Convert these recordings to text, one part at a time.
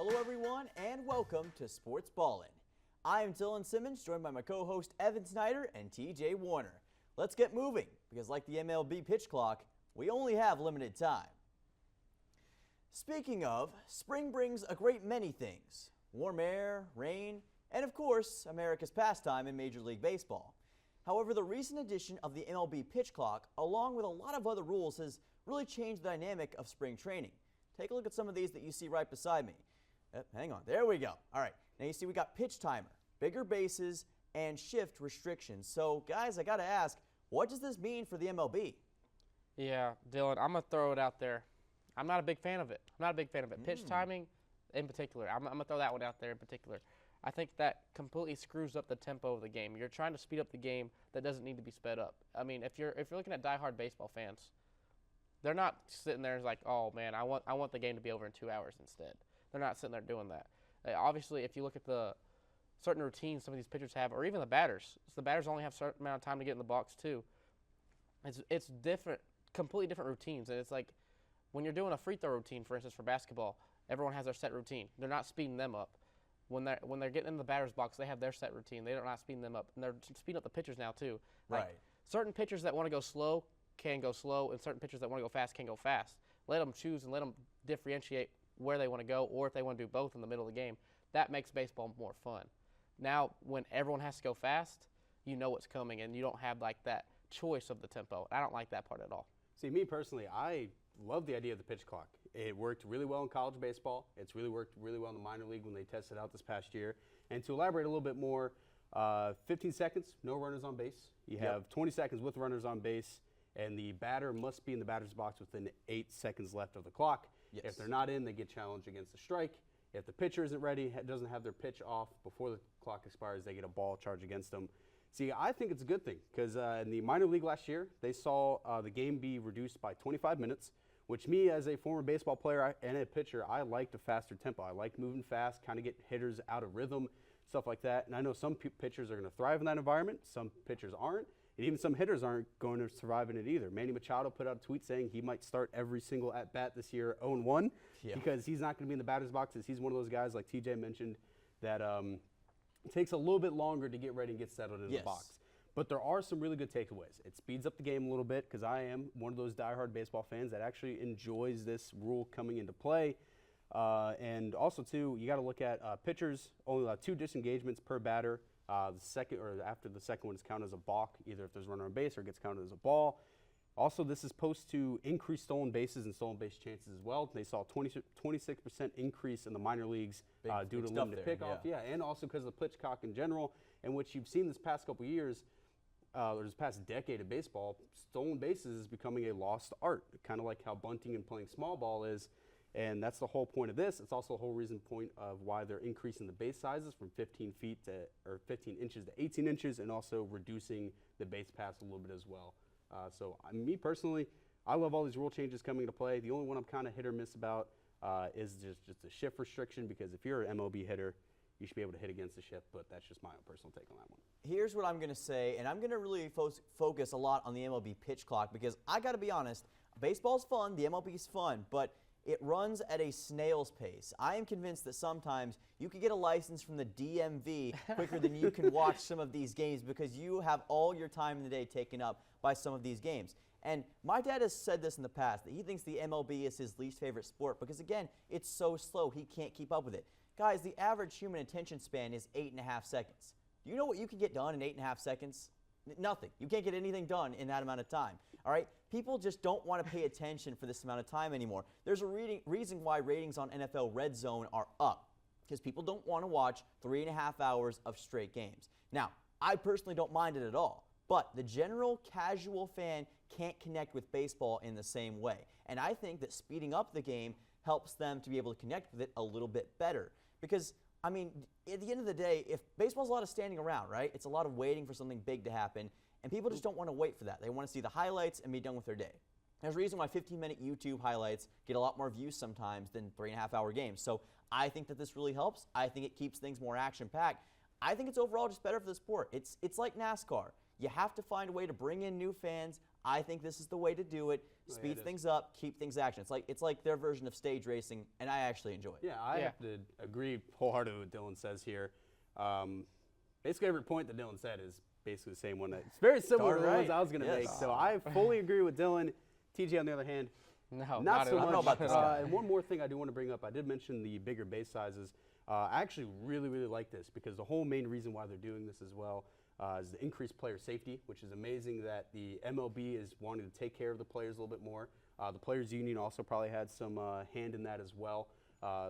Hello everyone and welcome to Sportsballin. I am Dylan Simmons, joined by my co-host Evan Snyder and TJ Warner. Let's get moving because like the MLB pitch clock, we only have limited time. Speaking of, spring brings a great many things. Warm air, rain, and of course, America's pastime in Major League Baseball. However, the recent addition of the MLB pitch clock, along with a lot of other rules, has really changed the dynamic of spring training. Take a look at some of these that you see right beside me. Hang on, there we go. All right, now you see we got pitch timer, bigger bases, and shift restrictions. So guys, I gotta ask, what does this mean for the MLB? Yeah, Dylan, I'm gonna throw it out there. I'm not a big fan of it. Pitch timing in particular, I'm gonna throw that one out there in particular. I think that completely screws up the tempo of the game. You're trying to speed up the game that doesn't need to be sped up. I mean, if you're looking at diehard baseball fans, they're not sitting there like, oh man, I want the game to be over in 2 hours instead. They're not sitting there doing that. Obviously, if you look at the certain routines some of these pitchers have, or even the batters, so the batters only have a certain amount of time to get in the box too. It's different, completely different routines, and it's like when you're doing a free throw routine, for instance, for basketball, everyone has their set routine. They're not speeding them up. When they're getting in the batter's box, they have their set routine. They're not speeding them up, and they're speeding up the pitchers now too. Right. Certain pitchers that want to go slow can go slow, and certain pitchers that want to go fast can go fast. Let them choose and let them differentiate where they want to go, or if they want to do both in the middle of the game. That makes baseball more fun. Now, when everyone has to go fast, you know what's coming, and you don't have like that choice of the tempo. I don't like that part at all. See, me personally, I love the idea of the pitch clock. It worked really well in college baseball. It's really worked really well in the minor league when they tested out this past year. And to elaborate a little bit more, 15 seconds, no runners on base. You have 20 seconds with runners on base, and the batter must be in the batter's box within 8 seconds left of the clock. Yes. If they're not in, they get challenged against a strike. If the pitcher isn't ready, doesn't have their pitch off before the clock expires, they get a ball charged against them. See, I think it's a good thing because in the minor league last year, they saw the game be reduced by 25 minutes, which me as a former baseball player and a pitcher, I liked a faster tempo. I like moving fast, kind of get hitters out of rhythm, stuff like that. And I know some pitchers are going to thrive in that environment. Some pitchers aren't. And even some hitters aren't going to survive in it either. Manny Machado put out a tweet saying he might start every single at-bat this year 0-1 because he's not going to be in the batter's boxes. He's one of those guys, like TJ mentioned, that it takes a little bit longer to get ready and get settled in the box. But there are some really good takeaways. It speeds up the game a little bit because I am one of those diehard baseball fans that actually enjoys this rule coming into play. And also, too, you got to look at pitchers, only 2 disengagements per batter. The second or after the second one is counted as a balk, either if there's a runner on base or it gets counted as a ball. Also, this is supposed to increase stolen bases and stolen base chances as well. They saw a 26% increase in the minor leagues due to limited pickoff. Yeah, and also because of the pitch clock in general, and which you've seen this past couple years, or this past decade of baseball, stolen bases is becoming a lost art, kind of like how bunting and playing small ball is. And that's the whole point of this. It's also the whole point of why they're increasing the base sizes from 15 inches to 18 inches, and also reducing the base paths a little bit as well. So me personally, I love all these rule changes coming into play. The only one I'm kind of hit or miss about is just a shift restriction, because if you're an MLB hitter, you should be able to hit against the shift, but that's just my own personal take on that one. Here's what I'm going to say, and I'm going to really focus a lot on the MLB pitch clock because I got to be honest, baseball's fun, the MLB's fun, but it runs at a snail's pace. I am convinced that sometimes you could get a license from the DMV quicker than you can watch some of these games because you have all your time in the day taken up by some of these games. And my dad has said this in the past, that he thinks the MLB is his least favorite sport because, again, it's so slow, he can't keep up with it. Guys, the average human attention span is 8.5 seconds. Do you know what you can get done in 8.5 seconds? Nothing. You can't get anything done in that amount of time. All right? People just don't want to pay attention for this amount of time anymore. There's a reason why ratings on NFL Red Zone are up, because people don't want to watch 3.5 hours of straight games. Now, I personally don't mind it at all, but the general casual fan can't connect with baseball in the same way. And I think that speeding up the game helps them to be able to connect with it a little bit better. Because, I mean, at the end of the day, if baseball's a lot of standing around, right? It's a lot of waiting for something big to happen, and people just don't want to wait for that. They want to see the highlights and be done with their day. There's a reason why 15-minute YouTube highlights get a lot more views sometimes than 3.5-hour games. So I think that this really helps. I think it keeps things more action-packed. I think it's overall just better for the sport. It's like NASCAR. You have to find a way to bring in new fans. I think this is the way to do it. Speeds things up, keep things action. It's like their version of stage racing, and I actually enjoy it. Yeah, I have to agree wholeheartedly with what Dylan says here. Basically, every point that Dylan said is basically the same one. It's very similar to the ones I was going to make. So I fully agree with Dylan. TJ, on the other hand, No, not so at all. much. about this guy. And one more thing I do want to bring up. I did mention the bigger base sizes. I actually really, really like this because the whole main reason why they're doing this as well is the increased player safety, which is amazing that the MLB is wanting to take care of the players a little bit more. The Players Union also probably had some hand in that as well.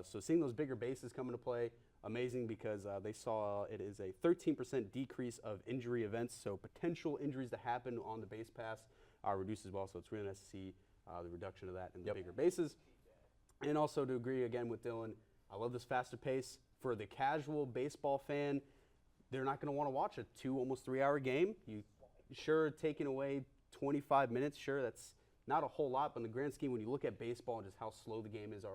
So seeing those bigger bases come into play, amazing because they saw it is a 13% decrease of injury events, so potential injuries to happen on the base pass reduced as well. So it's really nice to see the reduction of that in the bigger bases. And also to agree again with Dylan, I love this faster pace. For the casual baseball fan, they're not going to want to watch a 2, almost 3-hour game. Sure, taking away 25 minutes, sure, that's not a whole lot, but in the grand scheme, when you look at baseball and just how slow the game is,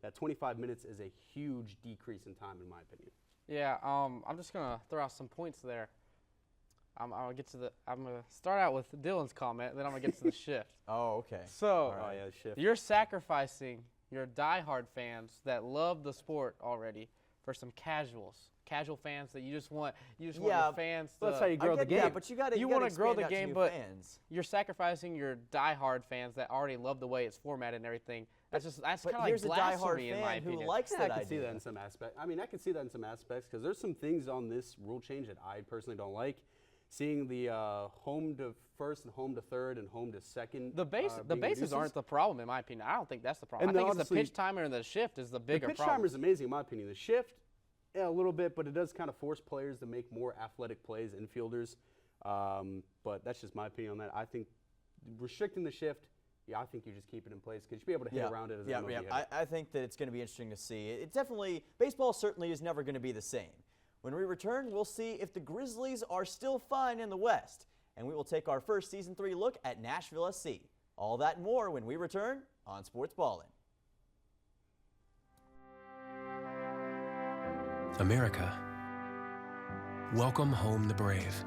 that 25 minutes is a huge decrease in time, in my opinion. Yeah, I'm just gonna throw out some points there. I'm gonna start out with Dylan's comment, then I'm gonna get to the shift. Oh, okay. So, Oh, yeah, shift. you're sacrificing your diehard fans that love the sport already for some casual fans that you just want your fans to. That's how you grow the game. Yeah, but you want to to grow the expand out to game, new but fans. you're sacrificing your diehard fans that already love the way it's formatted and everything. That's kind of like here's a diehard blasphemy in my fan who opinion. likes I that can idea. see that in some aspects. I mean, I can see that in some aspects because there's some things on this rule change that I personally don't like. Seeing the home to first and home to third and home to second. The bases aren't the problem in my opinion. I don't think that's the problem. And I think it's the honestly, pitch timer and the shift is the bigger The pitch problem. timer is amazing in my opinion. The shift, yeah, a little bit, but it does kind of force players to make more athletic plays, infielders. But that's just my opinion on that. I think restricting the shift, I think you just keep it in place because you should be able to hit around it as an MLB hitter. I think that it's going to be interesting to see. It's definitely, baseball certainly is never going to be the same. When we return, we'll see if the Grizzlies are still fine in the West, and we will take our first Season 3 look at Nashville SC. All that and more when we return on Sportsballin. America, welcome home the brave.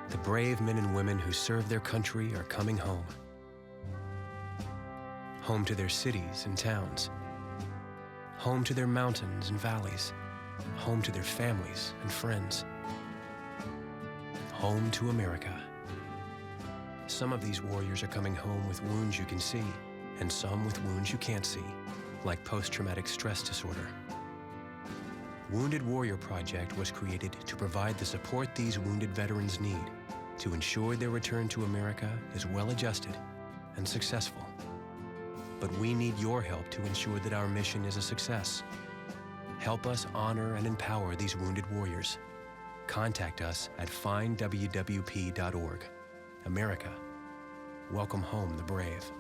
The brave men and women who serve their country are coming home. Home to their cities and towns. Home to their mountains and valleys. Home to their families and friends. Home to America. Some of these warriors are coming home with wounds you can see, and some with wounds you can't see, like post-traumatic stress disorder. Wounded Warrior Project was created to provide the support these wounded veterans need to ensure their return to America is well-adjusted and successful. But we need your help to ensure that our mission is a success. Help us honor and empower these wounded warriors. Contact us at findwwp.org. America, welcome home the brave.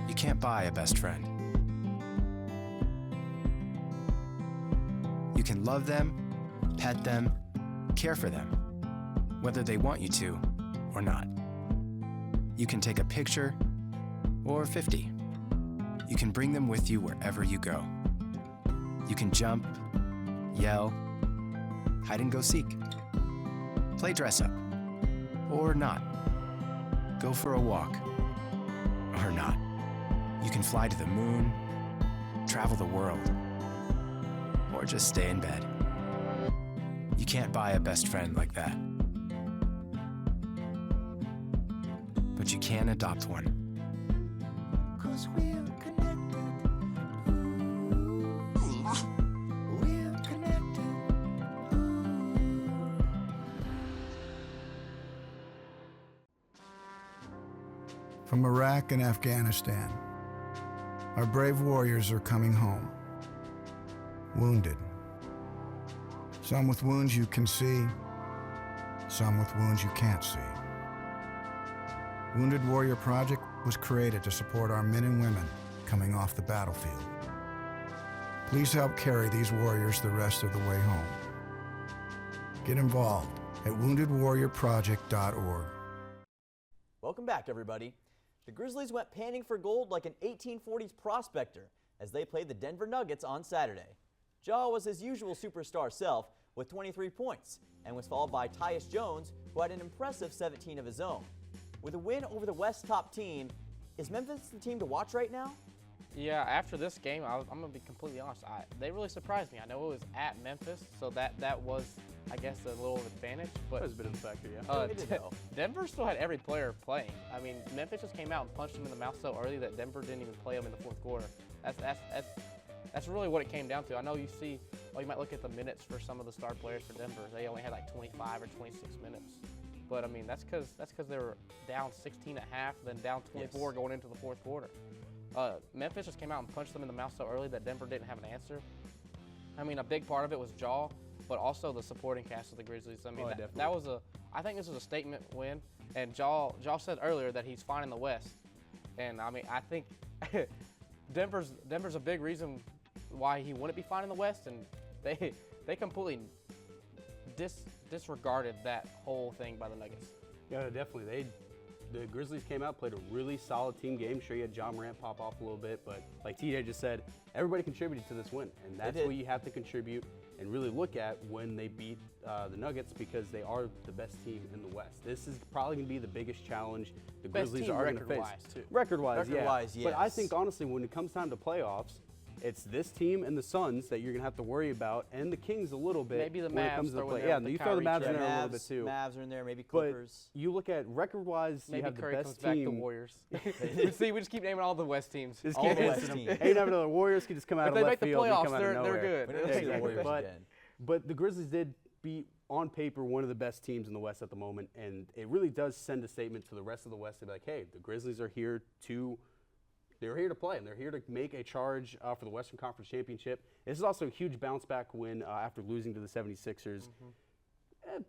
You can't buy a best friend. You can love them, pet them, care for them, whether they want you to or not. You can take a picture or 50. You can bring them with you wherever you go. You can jump, yell, hide and go seek, play dress up, or not. Go for a walk, or not. You can fly to the moon, travel the world, or just stay in bed. You can't buy a best friend like that. But you can adopt one. 'Cause we're connected. We're connected. From Iraq and Afghanistan, our brave warriors are coming home, wounded. Some with wounds you can see, some with wounds you can't see. Wounded Warrior Project was created to support our men and women coming off the battlefield. Please help carry these warriors the rest of the way home. Get involved at woundedwarriorproject.org. Welcome back, everybody. The Grizzlies went panning for gold like an 1840s prospector as they played the Denver Nuggets on Saturday. Ja was his usual superstar self with 23 points and was followed by Tyus Jones, who had an impressive 17 of his own. With a win over the West top team, is Memphis the team to watch right now? Yeah, after this game, I'm going to be completely honest. They really surprised me. I know it was at Memphis, so that was, I guess, a little advantage. But That was a bit of a factor, yeah. Denver still had every player playing. I mean, Memphis just came out and punched them in the mouth so early that Denver didn't even play them in the fourth quarter. That's really what it came down to. I know you see, you might look at the minutes for some of the star players for Denver. They only had like 25 or 26 minutes. But, I mean, that's because they were down 16 at half, then down 24 going into the fourth quarter. Memphis just came out and punched them in the mouth so early that Denver didn't have an answer. I mean, a big part of it was Ja, but also the supporting cast of the Grizzlies. I mean, I think this was a statement win. And Ja said earlier that he's fine in the West. And, I mean, I think Denver's a big reason why he wouldn't be fine in the West, and they completely disregarded that whole thing by the Nuggets. Yeah, definitely. The Grizzlies came out, played a really solid team game. Sure, you had John Morant pop off a little bit, but like TJ just said, everybody contributed to this win, and that's what you have to contribute and really look at when they beat the Nuggets, because they are the best team in the West. This is probably going to be the biggest challenge the Grizzlies are going to face. Record-wise, yes. But I think, honestly, when it comes time to playoffs, it's this team and the Suns that you're going to have to worry about, and the Kings a little bit. Maybe the when it comes Mavs to the throw play. in there. Yeah, you throw the Mavs in there a little bit too. Mavs are in there, maybe Clippers. But you look at record-wise, you Maybe have Curry the comes best back team. to Warriors. See, we just keep naming all the West teams. All the West teams. Ain't having another Warriors can just come out If of they left make the field and playoffs, come out of they're nowhere. good. We don't see the Warriors again. But the Grizzlies did beat, on paper, one of the best teams in the West at the moment, and it really does send a statement to the rest of the West to be like, hey, the Grizzlies are here to play, and they're here to make a charge for the Western Conference Championship. This is also a huge bounce-back win after losing to the 76ers.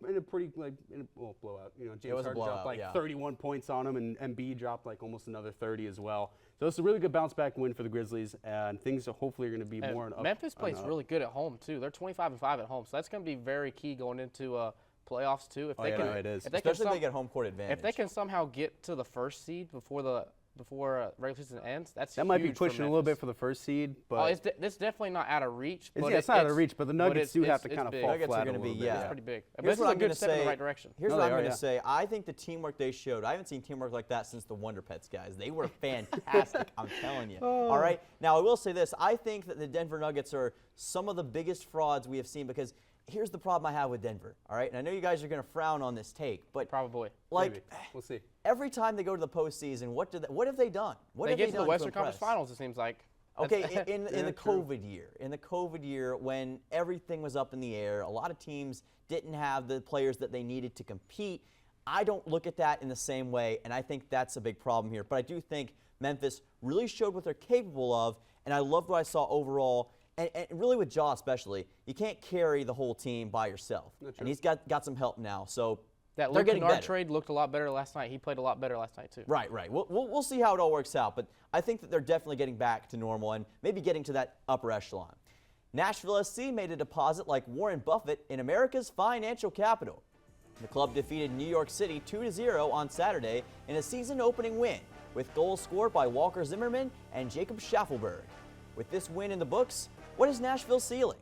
In a pretty, blowout. You know, James Harden dropped 31 points on him, and Embiid dropped like almost another 30 as well. So it's a really good bounce-back win for the Grizzlies, and things are hopefully going to be more. Memphis plays really good at home too. They're 25-5 at home, so that's going to be very key going into playoffs too. If it is. Especially if they get home court advantage. If they can somehow get to the first seed before regular season ends, that might be pushing a little bit for the first seed, but it's definitely not out of reach. But it's not out of reach, but the Nuggets do have to kind of fall Nuggets flat are going to be, It's pretty big. Here's what I'm going to step say. in the right direction. Here's what I'm going to say. I think the teamwork they showed, I haven't seen teamwork like that since the Wonder Pets guys. They were fantastic, I'm telling you. All right? Now, I will say this. I think that the Denver Nuggets are some of the biggest frauds we have seen, because here's the problem I have with Denver, all right? And I know you guys are going to frown on this take, but probably. Maybe. We'll see. Every time they go to the postseason, what have they done? What they have get they to done the Western impress? Conference Finals, it seems like. Okay, in the COVID year, when everything was up in the air, a lot of teams didn't have the players that they needed to compete. I don't look at that in the same way, and I think that's a big problem here. But I do think Memphis really showed what they're capable of, and I loved what I saw overall. And really with Ja especially, you can't carry the whole team by yourself. And he's got some help now. So that they're Luke getting Kennard better. trade looked a lot better last night. He played a lot better last night too. Right. We'll see how it all works out. But I think that they're definitely getting back to normal and maybe getting to that upper echelon. Nashville SC made a deposit like Warren Buffett in America's financial capital. The club defeated New York City 2-0 on Saturday in a season-opening win, with goals scored by Walker Zimmerman and Jacob Schaffelberg. With this win in the books, what is Nashville's ceiling?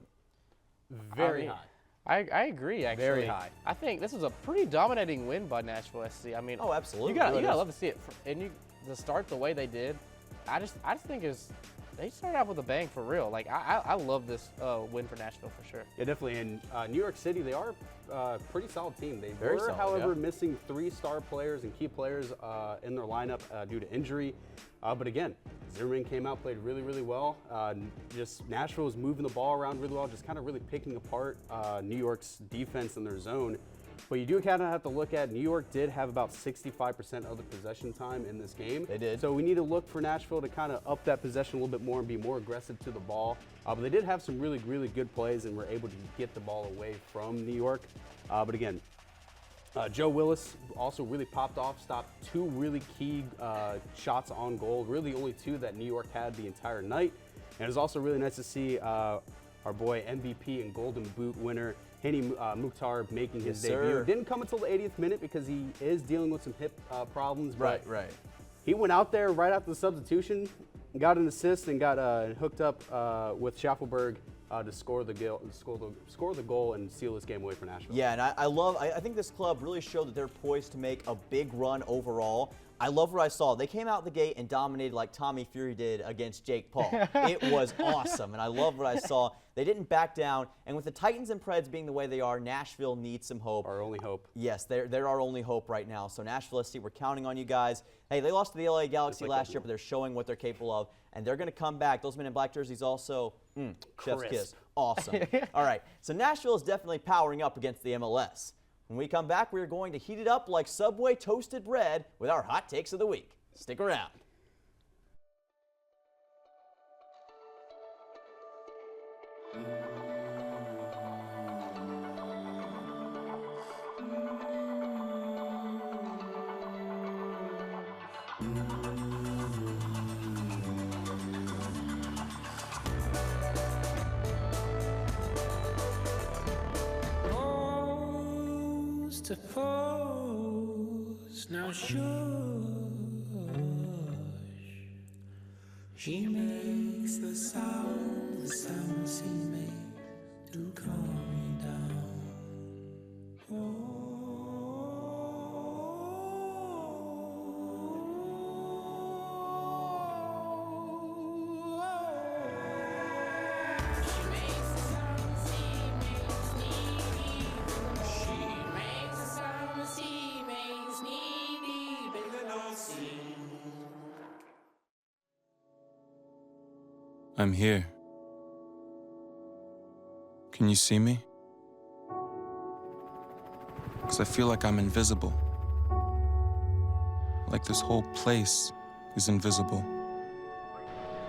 Very high. I agree, actually. Very high. I think this is a pretty dominating win by Nashville SC. I mean, absolutely. You gotta love to see it. And to start the way they did, I just think they started out with a bang for real. Like I love this win for Nashville for sure. Yeah, definitely. And New York City, they are a pretty solid team. They Very were, solid, however, missing 3 star players and key players in their lineup due to injury. But again, Zimmerman came out, played really, really well. Just Nashville was moving the ball around really well, just kind of really picking apart New York's defense in their zone. But you do kind of have to look at New York did have about 65% of the possession time in this game. They did. So we need to look for Nashville to kind of up that possession a little bit more and be more aggressive to the ball. But they did have some really, really good plays and were able to get the ball away from New York. But again, Joe Willis also really popped off, stopped 2 really key shots on goal, really only 2 that New York had the entire night. And it was also really nice to see our boy MVP and Golden Boot winner, Hani Mukhtar, making his debut. Didn't come until the 80th minute because he is dealing with some hip problems. But Right. He went out there right after the substitution, got an assist, and got hooked up with Schaffelberg to score the goal and seal this game away for Nashville. Yeah, and I think this club really showed that they're poised to make a big run overall. I love what I saw. They came out the gate and dominated like Tommy Fury did against Jake Paul. It was awesome, and I love what I saw. They didn't back down, and with the Titans and Preds being the way they are, Nashville needs some hope. Our only hope. Yes, they're our only hope right now. So Nashville SC, we're counting on you guys. Hey, they lost to the LA Galaxy last year, but they're showing what they're capable of, and they're going to come back. Those men in black jerseys also, chef's kiss. Awesome. All right, so Nashville is definitely powering up against the MLS. When we come back, we're going to heat it up like Subway toasted bread with our hot takes of the week. Stick around. To pose, now shush. She makes the sound she makes to calm me down. She makes the sound she makes needy. She makes the sound she makes needy. Baby, don't see. I'm here. Can you see me? 'Cause I feel like I'm invisible. Like this whole place is invisible.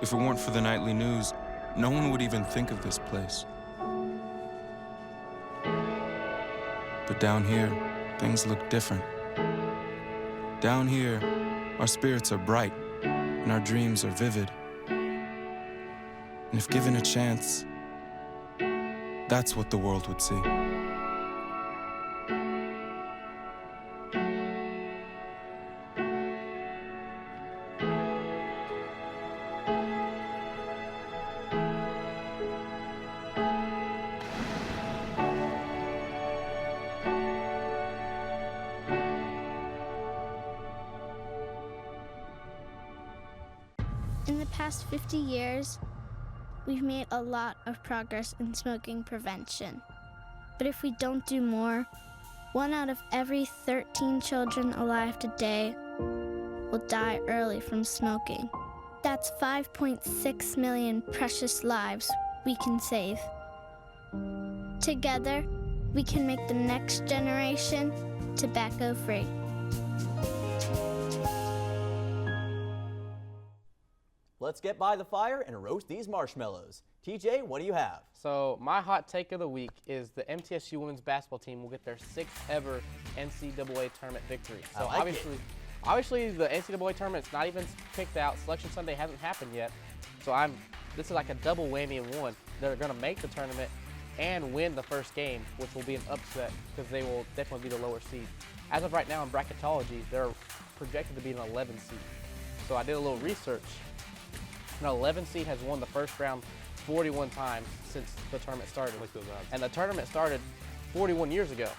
If it weren't for the nightly news, no one would even think of this place. But down here, things look different. Down here, our spirits are bright and our dreams are vivid. And if given a chance, that's what the world would see. In the past 50 years, we've made a lot of progress in smoking prevention. But if we don't do more, 1 out of every 13 children alive today will die early from smoking. That's 5.6 million precious lives we can save. Together, we can make the next generation tobacco-free. Let's get by the fire and roast these marshmallows. TJ, what do you have? So my hot take of the week is the MTSU women's basketball team will get their 6th ever NCAA tournament victory. So I like obviously the NCAA tournament's not even kicked out. Selection Sunday hasn't happened yet. So this is like a double whammy in one. They're going to make the tournament and win the first game, which will be an upset because they will definitely be the lower seed. As of right now in bracketology, they're projected to be an 11 seed. So I did a little research. An 11 seed has won the first round 41 times since the tournament started. I like those odds. And the tournament started 41 years ago.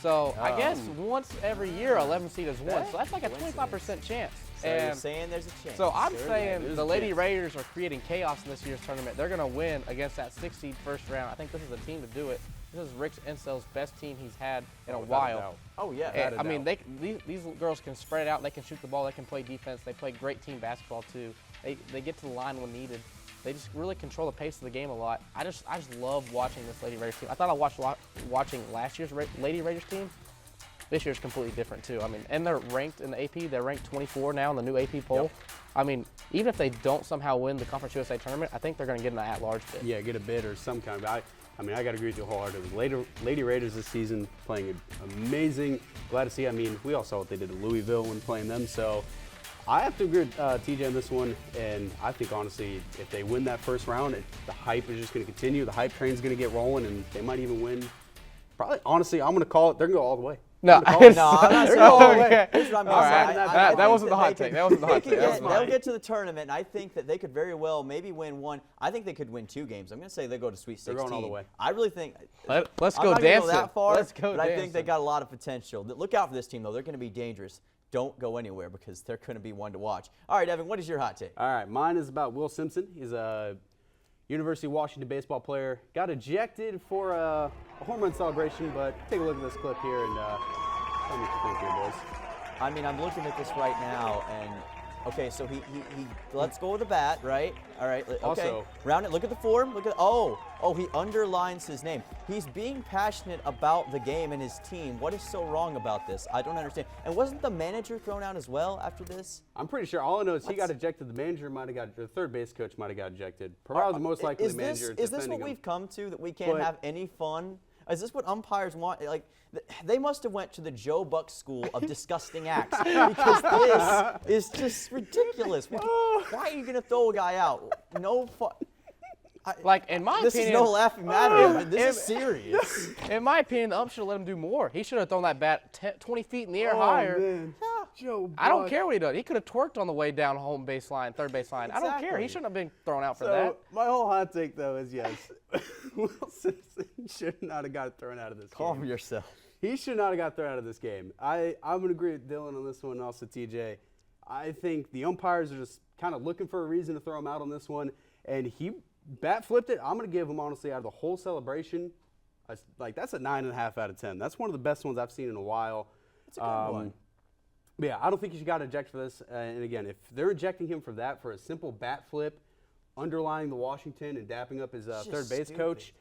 So I guess once every year 11 seed has won. So that's like a 25% chance. So you're saying there's a chance. So I'm Sure, saying there's the a Lady chance. Raiders are creating chaos in this year's tournament. They're going to win against that 6 seed first round. I think this is the team to do it. This is Rick Insel's best team he's had in a while. Oh, yeah. And, I mean, these girls can spread it out. They can shoot the ball. They can play defense. They play great team basketball too. They get to the line when needed. They just really control the pace of the game a lot. I just love watching this Lady Raiders team. I thought I watched watching last year's Lady Raiders team. This year's completely different too. I mean, and they're ranked in the AP. They're ranked 24 now in the new AP poll. Yep. I mean, even if they don't somehow win the Conference USA tournament, I think they're going to get an at-large bid. Yeah, get a bid or some kind of. I mean, I got to agree with you wholeheartedly. Lady Raiders this season playing amazing. Glad to see. I mean, we all saw what they did in Louisville when playing them. So I have to agree with TJ on this one. And I think, honestly, if they win that first round, the hype is just going to continue. The hype train's going to get rolling, and they might even win. Probably, honestly, I'm going to call it. They're going to go all the way. No, No, I'm not saying Okay. Here's what I'm All gonna say. right. I That think wasn't the they hot take. could- That wasn't the hot they take. could That was get- mine. They'll get to the tournament, and I think that they could very well maybe win one. I think they could win 2 games. I'm going to say they go to Sweet 16. They're going all the way. I really think. Let's I'm go not gonna dancing. Go that far, Let's go but I think they dancing. got a lot of potential. Look out for this team, though. They're going to be dangerous. Don't go anywhere because they're going to be one to watch. All right, Evan, what is your hot take? All right, mine is about Will Simpson. He's a University of Washington baseball player. Got ejected for a home run celebration, but take a look at this clip here and tell me what you think here, boys. I mean, I'm looking at this right now, and okay, so he let's go with the bat, right? All right, okay. Also- Round it. Look at the form. Look at he underlines his name. He's being passionate about the game and his team. What is so wrong about this? I don't understand. And wasn't the manager thrown out as well after this? I'm pretty sure. All I know is he got ejected. The manager might have got, the third base coach might have got ejected. Probably most likely Is the manager. this what defending him. we've come to, that we can't But- have any fun? Is this what umpires want? Like, they must have went to the Joe Buck school of disgusting acts, because this is just ridiculous. Why are you gonna throw a guy out? No fun. Like, in my This opinion, is no laughing matter. This is serious. in my opinion, the ump should have let him do more. He should have thrown that bat 20 feet in the air Oh, higher. man. Joe I don't Buck. care what he does. He could have twerked on the way down home baseline, third baseline. I don't care. Exactly. He shouldn't have been thrown out for So that. my whole hot take though is yes, Will Simpson should not have got thrown out of this Calm game. yourself. He should not have got thrown out of this game. I'm going to agree with Dylan on this one and also TJ. I think the umpires are just kind of looking for a reason to throw him out on this one. And he bat flipped it. I'm going to give him, honestly, out of the whole celebration, that's a 9.5 out of 10. That's one of the best ones I've seen in a while. It's a good one. But yeah, I don't think he should got ejected for this. And again, if they're ejecting him for that, for a simple bat flip, underlining the Washington and dapping up his just third base stupid. coach,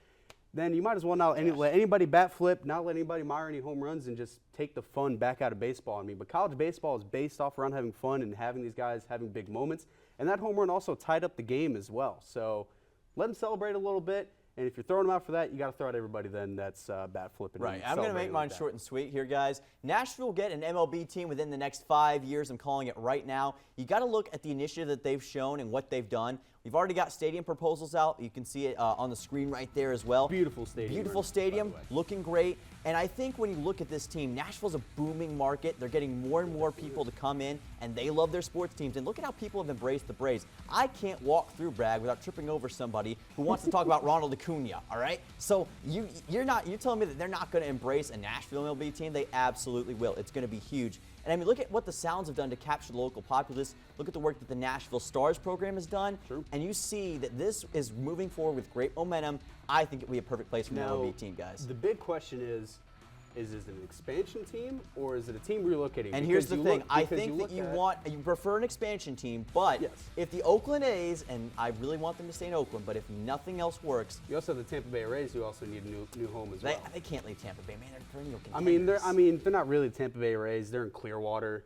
then you might as well not let anybody bat flip, not let anybody mire any home runs, and just take the fun back out of baseball. I mean, but college baseball is based off around having fun and having these guys having big moments. And that home run also tied up the game as well. So let them celebrate a little bit. And if you're throwing them out for that, you got to throw out everybody then that's bat flipping. Right. and I'm going to make celebrating mine like that. short and sweet here, guys. Nashville will get an MLB team within the next 5 years. I'm calling it right now. You got to look at the initiative that they've shown and what they've done. We've already got stadium proposals out. You can see it on the screen right there as well. Beautiful stadium. Beautiful by the stadium, way. looking great. And I think when you look at this team, Nashville's a booming market. They're getting more and more people to come in, and they love their sports teams. And look at how people have embraced the Braves. I can't walk through Bragg without tripping over somebody who wants to talk about Ronald Acuna, all right? So you're telling me that they're not going to embrace a Nashville MLB team? They absolutely will. It's going to be huge. And I mean, look at what the Sounds have done to capture the local populace. Look at the work that the Nashville Stars program has done. True. And you see that this is moving forward with great momentum. I think it would be a perfect place for an MLB team, guys. The big question is it an expansion team or is it a team relocating? And here's Because the you thing, I because think that look you prefer an expansion team, but Yes. if the Oakland A's, and I really want them to stay in Oakland, but if nothing else works, You also have the Tampa Bay Rays, who also need a new home as they, well. they can't leave Tampa Bay, man. They're perennial I mean, contenders. they're not really Tampa Bay Rays. They're in Clearwater.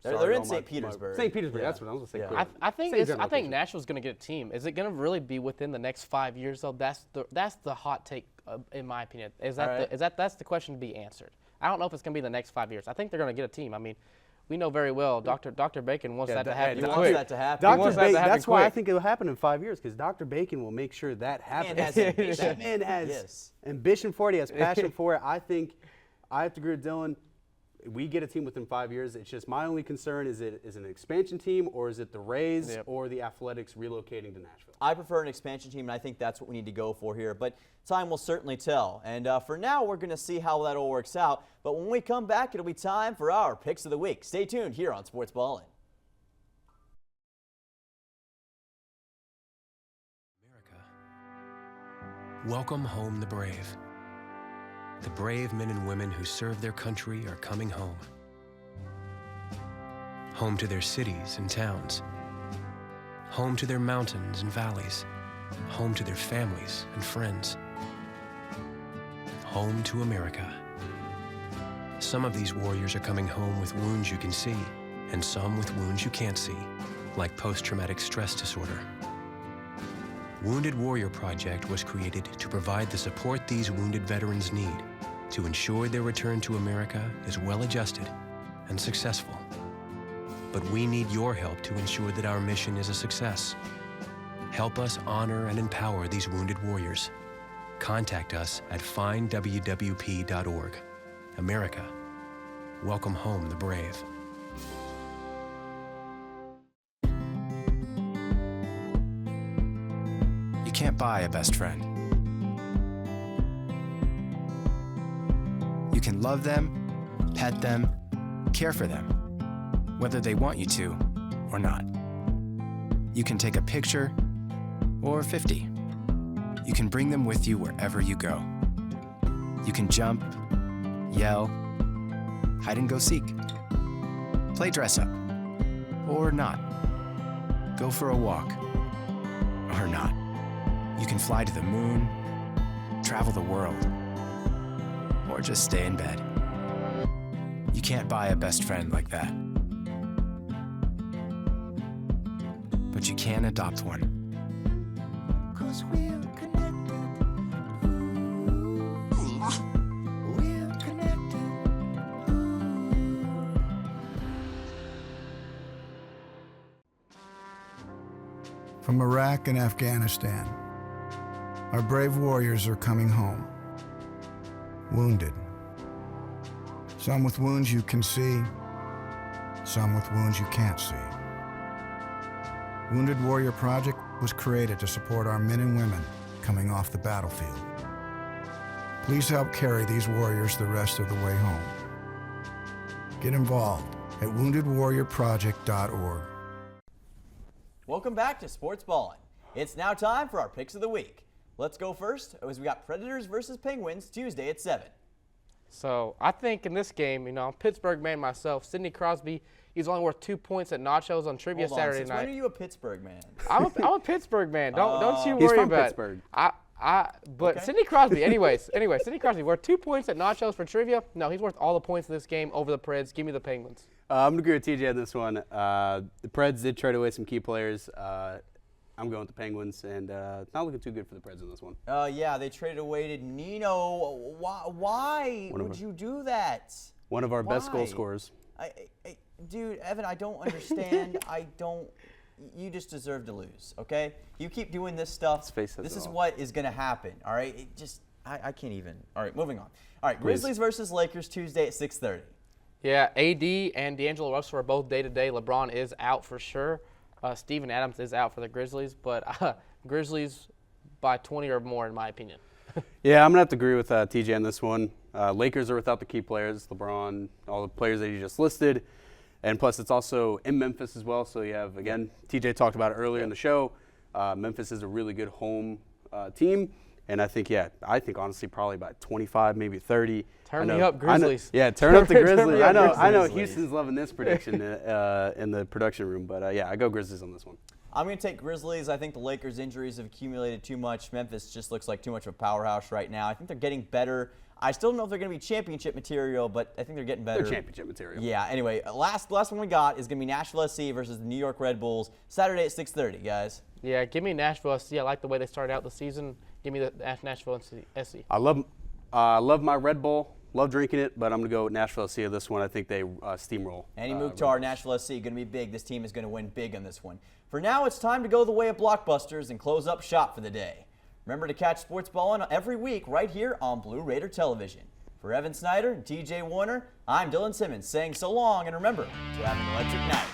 They're Sorry, in all St. Petersburg. St. Petersburg. Yeah. That's what I was gonna say. Yeah. Clearwater. I think Same general I think location. Nashville's going to get a team. Is it going to really be within the next 5 years though? That's the hot take in my opinion. Is that All right. that's the question to be answered? I don't know if it's going to be the next 5 years. I think they're going to get a team. I mean, we know very well Dr. Bacon wants Yeah, that to that- happen. He Dr. wants quick. that to happen. He Dr. wants that to Bacon, happen that's why I quick. think it'll happen in 5 years because Dr. Bacon will make sure that happens. has ambition. That man has Yes. ambition for it. He has passion for it. I think I have to agree with Dylan. We get a team within 5 years. It's just my only concern is it an expansion team or is it the Rays Yep. or the Athletics relocating to Nashville? I prefer an expansion team, and I think that's what we need to go for here. But time will certainly tell. And for now, we're going to see how that all works out. But when we come back, it'll be time for our Picks of the Week. Stay tuned here on Sportsballin. Welcome home the brave. The brave men and women who serve their country are coming home. Home to their cities and towns. Home to their mountains and valleys. Home to their families and friends. Home to America. Some of these warriors are coming home with wounds you can see, and some with wounds you can't see, like post-traumatic stress disorder. Wounded Warrior Project was created to provide the support these wounded veterans need to ensure their return to America is well-adjusted and successful. But we need your help to ensure that our mission is a success. Help us honor and empower these wounded warriors. Contact us at findwwp.org. America welcome home the brave. You can't buy a best friend. You can love them, pet them, care for them, whether they want you to or not. You can take a picture or 50. You can bring them with you wherever you go. You can jump, yell, hide and go seek, play dress up, or not. Go for a walk, or not. You can fly to the moon, travel the world, or just stay in bed. You can't buy a best friend like that. But you can adopt one. 'Cause we're connected. We're connected. From Iraq and Afghanistan, our brave warriors are coming home, wounded. Some with wounds you can see, some with wounds you can't see. Wounded Warrior Project was created to support our men and women coming off the battlefield. Please help carry these warriors the rest of the way home. Get involved at woundedwarriorproject.org. Welcome back to Sportsballin. It's now time for our picks of the week. Let's go first, as we got Predators versus Penguins Tuesday at 7. So I think in this game, I'm a Pittsburgh man myself. Sidney Crosby, he's only worth 2 points at Nachos on Trivia Hold on, Saturday since night. when are you a Pittsburgh man? I'm a Pittsburgh man. Don't you He's worry from about Pittsburgh. it. But Okay. Sidney Crosby, anyways, Sidney Crosby worth 2 points at Nachos for Trivia. No, he's worth all the points in this game over the Preds. Give me the Penguins. I'm going to agree with TJ on this one. The Preds did trade away some key players. I'm going with the Penguins, and not looking too good for the Preds in this one. Yeah, they traded away to Nino. Why would you do that? One of our best goal Why? scorers. Dude, Evan, I don't understand. You just deserve to lose, okay? You keep doing this stuff. face says This it is all. what is going to happen, all right? I can't even. All right, moving on. All right, Grizzlies versus Lakers Tuesday at 6:30. Yeah, AD and D'Angelo Russell are both day-to-day. LeBron is out for sure. Steven Adams is out for the Grizzlies, but Grizzlies by 20 or more, in my opinion. Yeah, I'm going to have to agree with TJ on this one. Lakers are without the key players, LeBron, all the players that you just listed. And plus, it's also in Memphis as well. So you have, again, TJ talked about it earlier in the show. Memphis is a really good home team. And I think honestly probably about 25, maybe 30. Turn me up, Grizzlies. Turn up the Turn me Grizzlies. up, I know Grizzlies. Houston's loving this prediction in the production room. But, yeah, I go Grizzlies on this one. I'm going to take Grizzlies. I think the Lakers' injuries have accumulated too much. Memphis just looks like too much of a powerhouse right now. I think they're getting better. I still don't know if they're going to be championship material, but I think they're getting better. They're championship material. Yeah, anyway, last one we got is going to be Nashville SC versus the New York Red Bulls, Saturday at 6:30, guys. Yeah, give me Nashville SC. I like the way they started out the season. Give me the Nashville SC. I love my Red Bull. Love drinking it, but I'm going to go with Nashville SC this one. I think they steamroll. Andy Mukhtar, Nashville SC, going to be big. This team is going to win big on this one. For now, it's time to go the way of blockbusters and close up shop for the day. Remember to catch Sportsballin every week right here on Blue Raider Television. For Evan Snyder and TJ Warner, I'm Dylan Simmons saying so long, and remember to have an electric night.